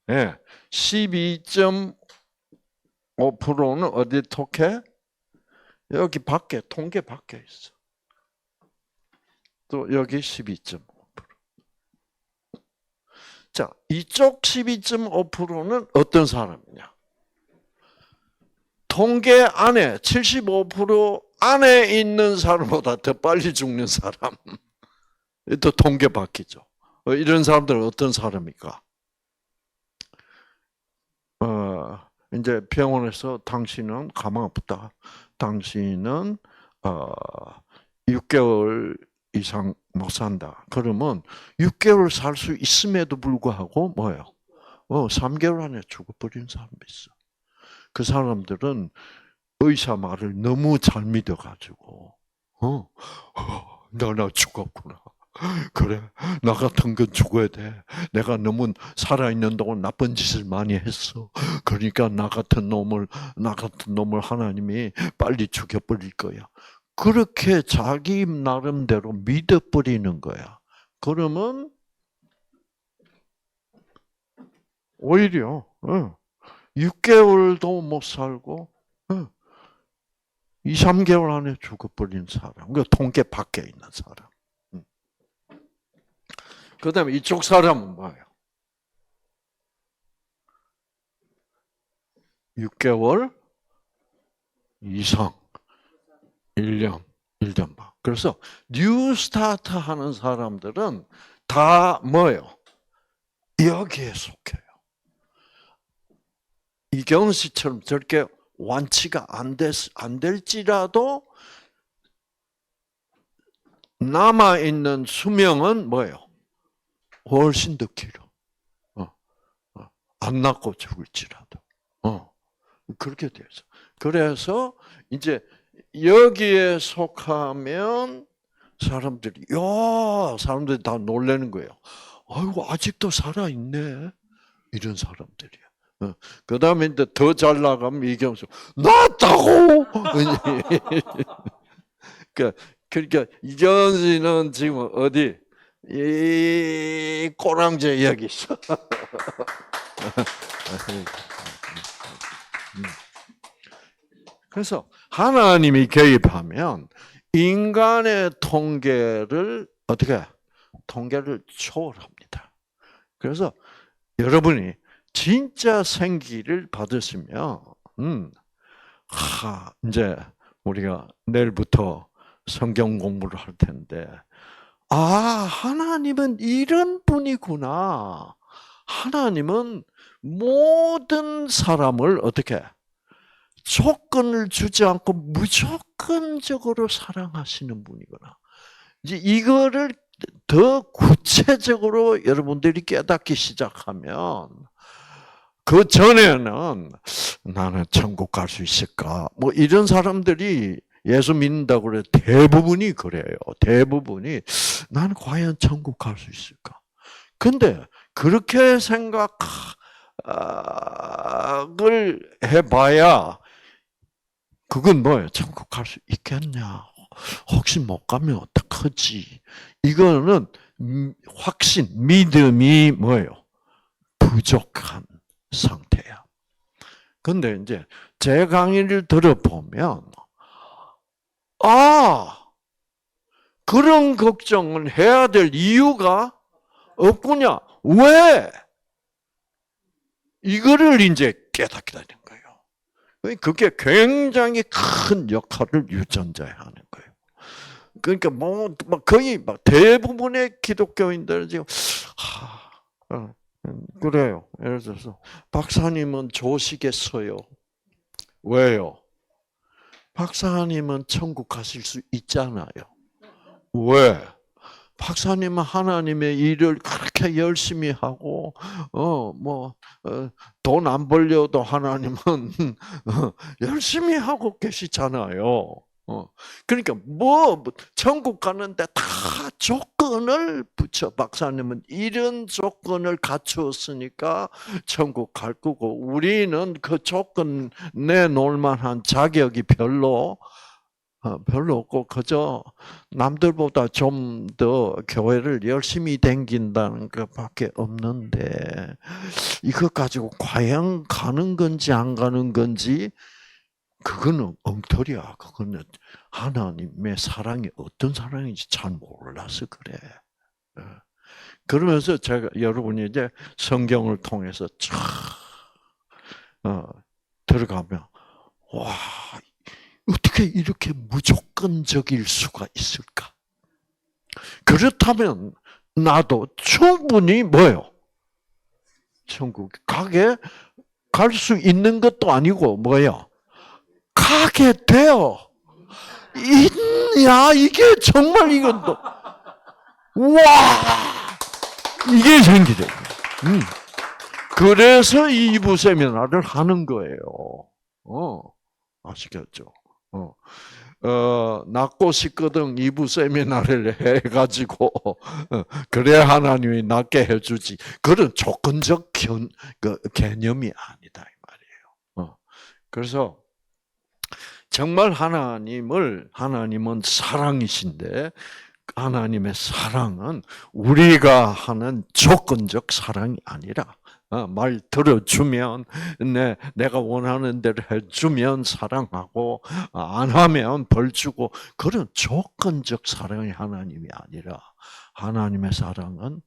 12.5%는 어디 속해? 여기 밖에 통계 밖에 있어. 또 여기 12.5%. 자, 이쪽 12.5%는 어떤 사람이냐? 통계 안에 75% 안에 있는 사람보다 더 빨리 죽는 사람. 또 통계 바뀌죠. 이런 사람들은 어떤 사람일까? 이제 병원에서 당신은 가망 아프다. 당신은 6개월 이상 못 산다. 그러면 6개월 살 수 있음에도 불구하고 뭐예요? 3개월 안에 죽어버린 사람이 있어. 그 사람들은 의사 말을 너무 잘 믿어가지고, 나 죽었구나. 그래, 나 같은 건 죽어야 돼. 내가 너무 살아있는 동안 나쁜 짓을 많이 했어. 그러니까 나 같은 놈을 하나님이 빨리 죽여버릴 거야. 그렇게 자기 나름대로 믿어버리는 거야. 그러면 오히려 6개월도 못 살고 2, 3개월 안에 죽어버린 사람. 그 통계 밖에 있는 사람. 그 다음에 이쪽 사람은 뭐예요? 6개월 이상, 1년 반. 그래서 뉴 스타트 하는 사람들은 다 뭐예요? 여기에 속해요. 이경은 씨처럼 저렇게 완치가 안 될지라도 남아있는 수명은 뭐예요? 훨씬 더 길어. 안 낫고 죽을지라도. 그렇게 돼서. 그래서 이제 여기에 속하면 사람들이 다 놀라는 거예요. 아이고, 아직도 살아있네. 이런 사람들이야. 그 다음에 이제 더 잘 나가면 이경수, 낫다고! 그러니까 이경수는 지금 어디? 이 꼬랑지에 여기 있어. 그래서 하나님이 개입하면 인간의 통계를 초월합니다. 그래서 여러분이 진짜 생기를 받으시면, 이제 우리가 내일부터 성경 공부를 할 텐데, 하나님은 이런 분이구나. 하나님은 모든 사람을 조건을 주지 않고 무조건적으로 사랑하시는 분이구나. 이제 이거를 더 구체적으로 여러분들이 깨닫기 시작하면, 그 전에는 나는 천국 갈 수 있을까? 이런 사람들이 예수 믿는다고 그래 대부분이 그래요. 대부분이 나는 과연 천국 갈 수 있을까? 근데 그렇게 생각을 해봐야 그건 뭐예요? 천국 갈 수 있겠냐? 혹시 못 가면 어떡하지? 이거는 믿음이 뭐예요? 부족한 상태야. 근데 이제 제 강의를 들어보면 그런 걱정을 해야 될 이유가 없구냐? 왜? 이거를 이제 깨닫게 되는 거예요. 그게 굉장히 큰 역할을 유전자에 하는 거예요. 그러니까 거의 대부분의 기독교인들 지금 그래요. 예를 들어서 박사님은 좋으시겠어요? 왜요? 박사님은 천국 가실 수 있잖아요. 왜? 박사님은 하나님의 일을 그렇게 열심히 하고, 돈 안 벌려도 하나님은 열심히 하고 계시잖아요. 그러니까 천국 가는데 다 조건을 붙여. 박사님은 이런 조건을 갖추었으니까 천국 갈 거고, 우리는 그 조건 내놓을 만한 자격이 별로 없고 그저 남들보다 좀 더 교회를 열심히 다닌다는 것밖에 없는데, 이것 가지고 과연 가는 건지 안 가는 건지 그거는 엉터리야. 그거는 하나님의 사랑이 어떤 사랑인지 잘 몰라서 그래. 그러면서 제가 여러분이 이제 성경을 통해서 쫙 들어가면 와 어떻게 이렇게 무조건적일 수가 있을까? 그렇다면 나도 충분히 뭐요? 천국 갈 수 있는 것도 아니고 뭐요? 가게 돼요. 야 이게 정말 이것도 와 이게 생기죠. 그래서 이 2부 세미나를 하는 거예요. 아시겠죠? 낫고 싶거든 2부 세미나를 해가지고 그래야 하나님이 낫게 해주지. 그런 조건적 개념이 아니다 이 말이에요. 그래서 정말 하나님은 사랑이신데 하나님의 사랑은 우리가 하는 조건적 사랑이 아니라 말 들어주면 내가 원하는 대로 해주면 사랑하고 안 하면 벌 주고 그런 조건적 사랑이 하나님이 아니라 하나님의 사랑은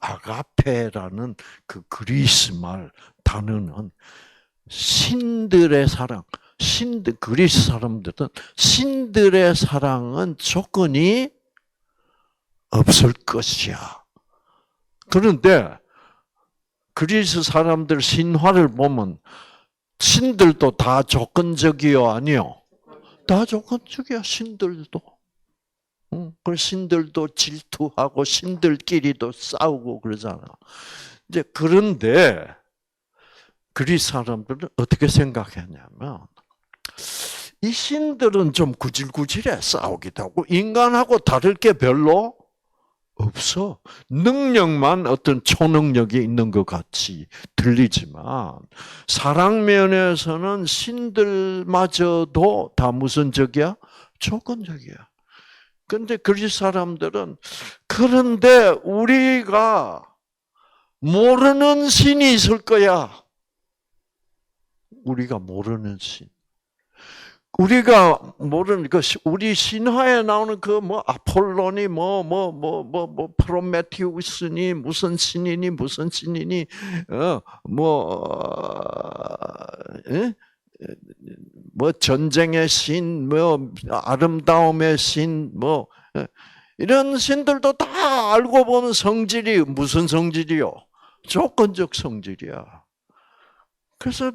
아가페라는 그 그리스 말 단어는 신들의 사랑. 그리스 사람들은 신들의 사랑은 조건이 없을 것이야. 그런데 그리스 사람들 신화를 보면 신들도 다 조건적이요, 아니요? 다 조건적이야, 신들도. 그 신들도 질투하고 신들끼리도 싸우고 그러잖아. 이제 그런데 그리스 사람들은 어떻게 생각했냐면 이 신들은 좀 구질구질해 싸우기도 하고 인간하고 다를 게 별로 없어. 능력만 어떤 초능력이 있는 것 같이 들리지만 사랑 면에서는 신들마저도 다 무슨 적이야? 조건적이야. 근데 그리스 사람들은 그런데 우리가 모르는 신이 있을 거야. 우리가 모르는 신. 우리가 모르는 우리 신화에 나오는 아폴론이 프로메테우스니 무슨 신이니 전쟁의 신, 아름다움의 신, 이런 신들도 다 알고 보면 성질이 무슨 성질이요? 조건적 성질이야. 그래서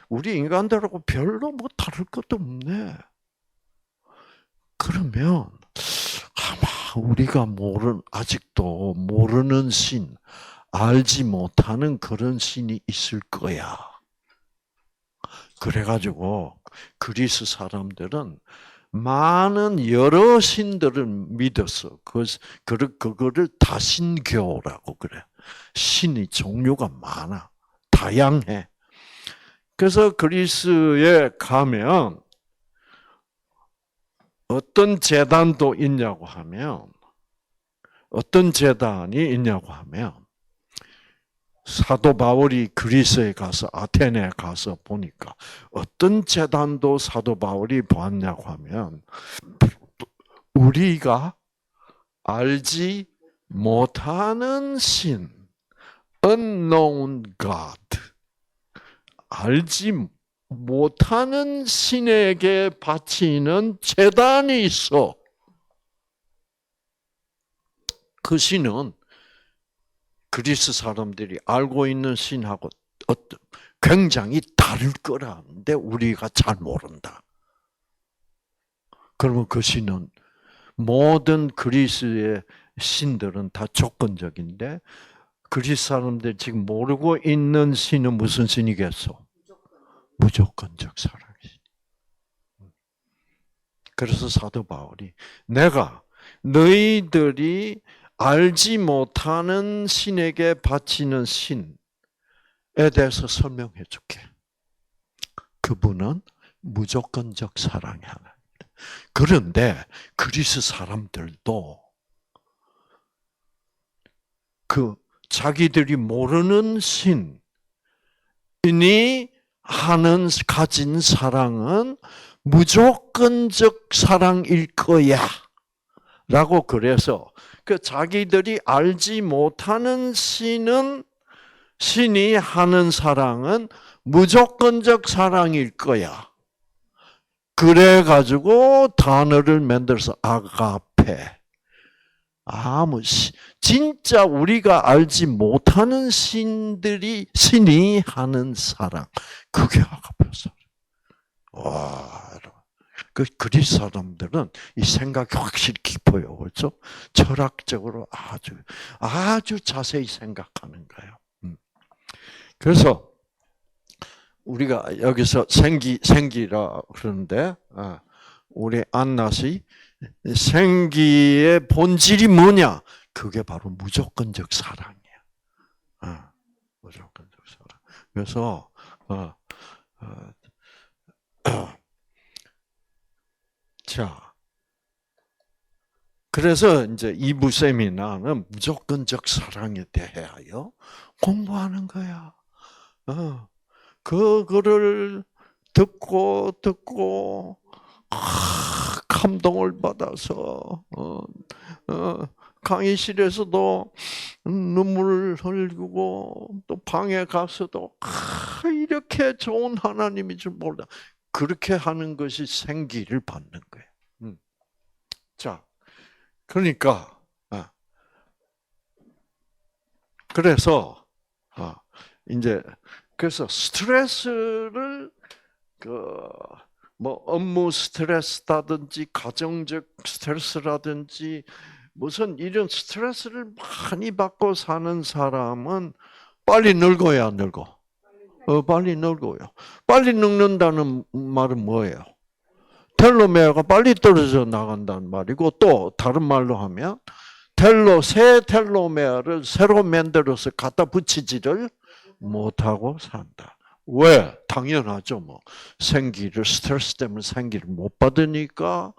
우리 인간들하고 별로 다를 것도 없네. 그러면 아마 우리가 아직도 모르는 신, 알지 못하는 그런 신이 있을 거야. 그래가지고 그리스 사람들은 많은 여러 신들을 믿었어. 그거를 다신교라고 그래. 신이 종류가 많아. 다양해. 그래서 그리스에 가면 어떤 제단도 있냐고 하면 어떤 제단이 있냐고 하면 사도 바울이 그리스에 가서 아테네에 가서 보니까 어떤 제단도 사도 바울이 보았냐고 하면 우리가 알지 못하는 신, unknown God, 알지 못하는 신에게 바치는 제단이 있어. 그 신은 그리스 사람들이 알고 있는 신하고 굉장히 다를 거라는데 우리가 잘 모른다. 그러면 그 신은 모든 그리스의 신들은 다 조건적인데 그리스 사람들이 지금 모르고 있는 신은 무슨 신이겠어? 무조건적 사랑이지. 그래서 사도 바울이 내가 너희들이 알지 못하는 신에게 바치는 신에 대해서 설명해 줄게. 그분은 무조건적 사랑이 하나입니다. 그런데 그리스 사람들도 자기들이 모르는 신이 가진 사랑은 무조건적 사랑일 거야. 라고 그래서 그 자기들이 알지 못하는 신이 하는 사랑은 무조건적 사랑일 거야. 그래가지고 단어를 만들어서 아가페. 진짜 우리가 알지 못하는 신이 하는 사랑. 그게 아가페 사랑. 와, 그 그리스 사람들은 이 생각이 확실히 깊어요. 그렇죠? 철학적으로 아주 자세히 생각하는 거예요. 그래서 우리가 여기서 생기라 그러는데 우리 안낫이 생기의 본질이 뭐냐? 그게 바로 무조건적 사랑이야. 무조건적 사랑. 그래서 자, 그래서 이제 2부 세미나는 무조건적 사랑에 대하여 공부하는 거야. 그거를 듣고 감동을 받아서 강의실에서도 눈물을 흘리고 또 방에 가서도 이렇게 좋은 하나님이 줄 몰라. 그렇게 하는 것이 생기를 받는 거예요. 자, 그러니까 그래서 이제 그래서 스트레스를 뭐 업무 스트레스라든지 가정적 스트레스라든지 무슨 이런 스트레스를 많이 받고 사는 사람은 빨리 늙어야 늙어. 빨리 늙어요. 빨리 늙는다는 말은 뭐예요? 텔로메어가 빨리 떨어져 나간다는 말이고 또 다른 말로 하면 새 텔로메어를 새로 만들어서 갖다 붙이지를 못하고 산다. 왜? 당연하죠. 뭐 스트레스 때문에 생기를 못 받으니까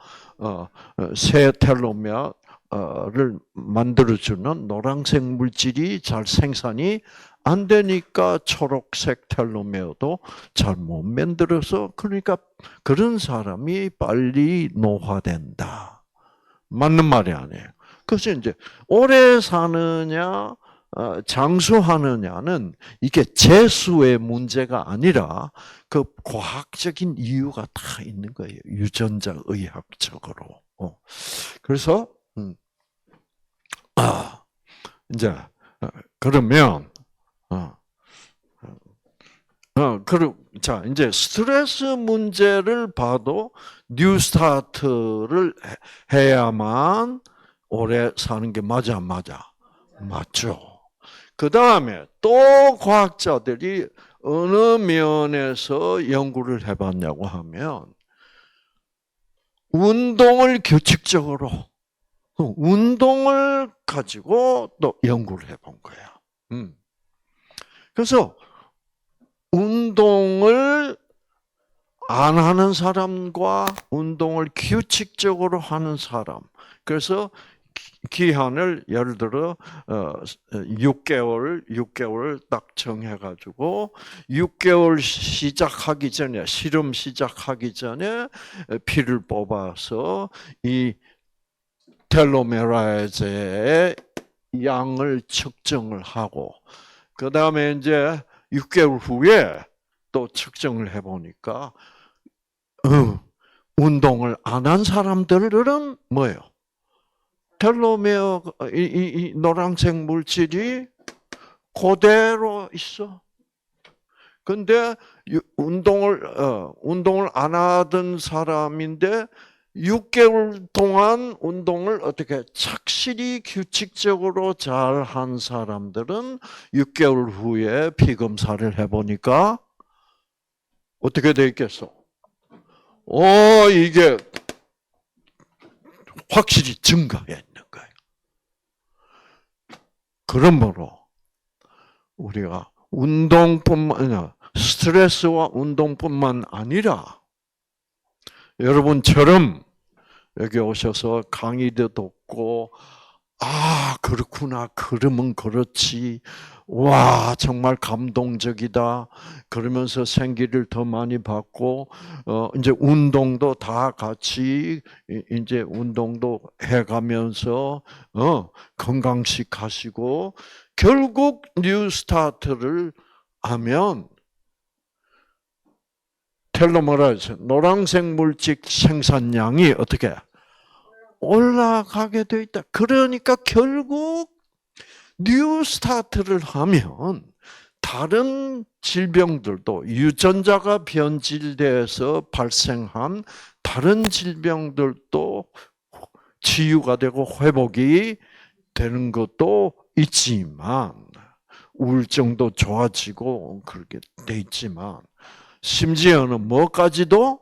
새 텔로메어를 만들어주는 노란색 물질이 잘 생산이 안 되니까 초록색 텔로메어도 잘 못 만들어서 그러니까 그런 사람이 빨리 노화된다. 맞는 말이 아니에요. 그래서 이제 오래 사느냐 장수하느냐는 이게 재수의 문제가 아니라 그 과학적인 이유가 다 있는 거예요. 유전자 의학적으로. 그래서 이제 그러면 자 이제 스트레스 문제를 봐도 뉴스타트를 해야만 오래 사는 게 맞아 안 맞아? 맞죠. 그 다음에 또 과학자들이 어느 면에서 연구를 해봤냐고 하면 운동을 규칙적으로 운동을 가지고 또 연구를 해본 거야. 그래서 운동을 안 하는 사람과 운동을 규칙적으로 하는 사람. 그래서 기한을 예를 들어 6개월 딱 정해가지고 6개월 시작하기 전에 실험 시작하기 전에 피를 뽑아서 이 텔로메라제의 양을 측정을 하고 그 다음에 이제 6개월 후에 또 측정을 해보니까 운동을 안 한 사람들은 뭐예요? 텔로메어 이 노란색 물질이 그대로 있어. 근데 운동을 안 하던 사람인데 6개월 동안 운동을 어떻게 착실히 규칙적으로 잘 한 사람들은 6개월 후에 피 검사를 해보니까 어떻게 돼 있겠어? 이게 확실히 증가해 있는 거예요. 그러므로 우리가 스트레스와 운동뿐만 아니라 여러분처럼 여기 오셔서 강의도 듣고 그렇구나. 그러면 그렇지. 와, 정말 감동적이다. 그러면서 생기를 더 많이 받고, 이제 운동도 다 같이, 이제 운동도 해가면서, 건강식 하시고, 결국 뉴스타트를 하면, 텔로메라에서 노란색 물질 생산량이 어떻게 올라가게 돼 있다. 그러니까 결국 뉴스타트를 하면 다른 질병들도 유전자가 변질돼서 발생한 다른 질병들도 치유가 되고 회복이 되는 것도 있지만 우울증도 좋아지고 그렇게 돼 있지만 심지어는 뭐까지도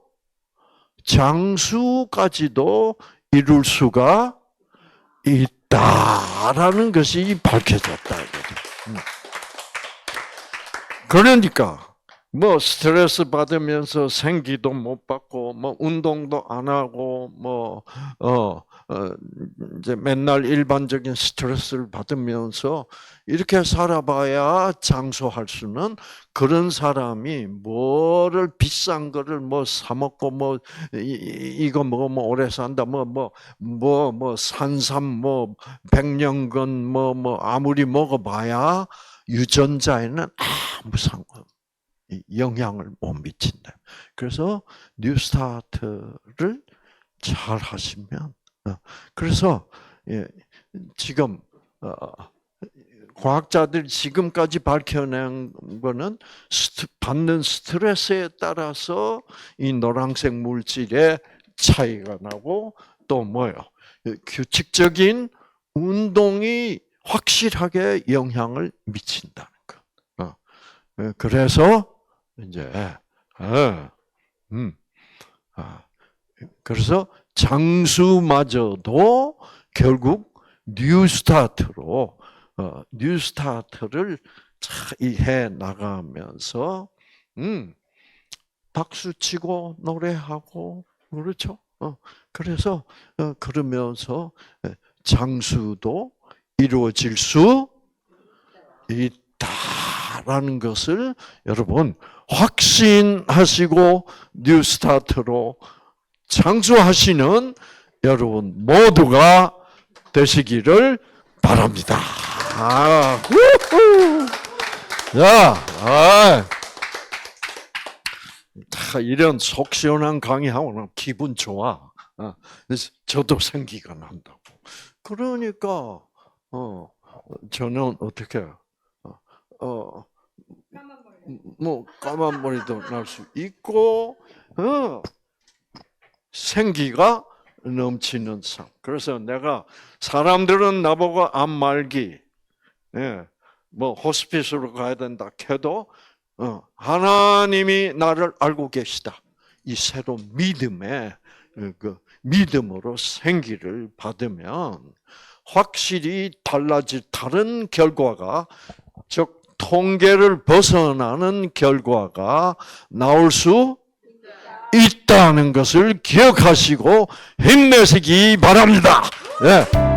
장수까지도 이룰 수가 있다라는 것이 밝혀졌다. 그러니까 뭐 스트레스 받으면서 생기도 못 받고 뭐 운동도 안 하고 뭐 이제 맨날 일반적인 스트레스를 받으면서 이렇게 살아봐야 장수할 수는 그런 사람이 뭐를 비싼 거를 뭐 사 먹고 뭐 이거 먹으면 오래 산다 뭐 산삼 뭐 백년근 뭐 아무리 먹어봐야 유전자에는 아무 상관 영향을 못 미친다. 그래서 뉴스타트를 잘 하시면 그래서 지금 과학자들이 지금까지 밝혀낸 거는 받는 스트레스에 따라서 이 노란색 물질의 차이가 나고 또 뭐요? 규칙적인 운동이 확실하게 영향을 미친다는 거. 그래서 이제 그래서 장수마저도 결국 뉴스타트를 해 나가면서 박수 치고 노래하고 그렇죠. 그래서 그러면서 장수도 이루어질 수 있다라는 것을 여러분 확신하시고 뉴스타트로 장수하시는 여러분 모두가 되시기를 바랍니다. 이런 속 시원한 강의하고는 기분 좋아. 저도 생기가 난다고. 그러니까 저는 어떻게 뭐 까만 머리도 날 수 있고 생기가 넘치는 삶. 그래서 내가 사람들은 나보고 암 말기, 뭐 호스피스로 가야 된다 해도 하나님이 나를 알고 계시다. 이 새로운 믿음에 그 믿음으로 생기를 받으면 확실히 달라질 다른 결과가 즉 통계를 벗어나는 결과가 나올 수 있다는 것을 기억하시고 힘내시기 바랍니다. 예.